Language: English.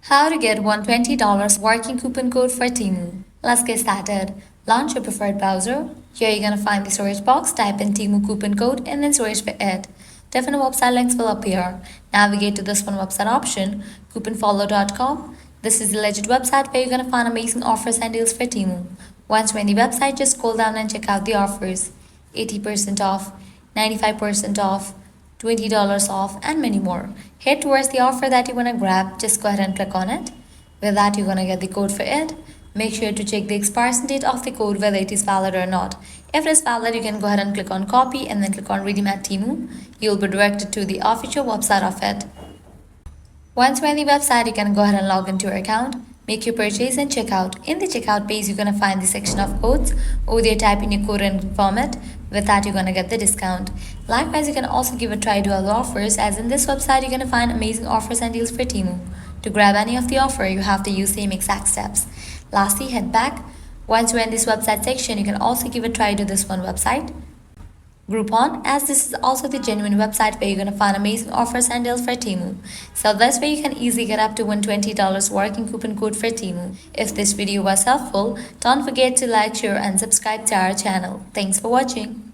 How to get $120 working coupon code for Temu. Let's get started. Launch your preferred browser. Here you're gonna find the search box, type in Temu coupon code and then search for it. Different website links will appear. Navigate to this one website option, couponfollow.com. This is the legit website where you're gonna find amazing offers and deals for Temu. Once you're in the website, just scroll down and check out the offers. 80% off, 95% off, $20 off, and many more. Head towards the offer that you want to grab, just go ahead and click on it. With that, you're going to get the code for it. Make sure to check the expiration date of the code, whether it is valid or not. If it is valid, you can go ahead and click on copy and then click on redeem at Temu. You'll be directed to the official website of it. Once you're on the website, you can go ahead and log into your account, make your purchase and check out. In the checkout page, you're going to find the section of codes. Over there, type in your code and confirm it. With that, you're going to get the discount. Likewise, you can also give a try to other offers, as in this website, you're going to find amazing offers and deals for Temu. To grab any of the offer, you have to use the same exact steps. Lastly, head back. Once you're in this website section, you can also give a try to this one website, Groupon, as this is also the genuine website where you're going to find amazing offers and deals for Temu. So that's where you can easily get up to $120 working coupon code for Temu. If this video was helpful, don't forget to like, share and subscribe to our channel. Thanks for watching.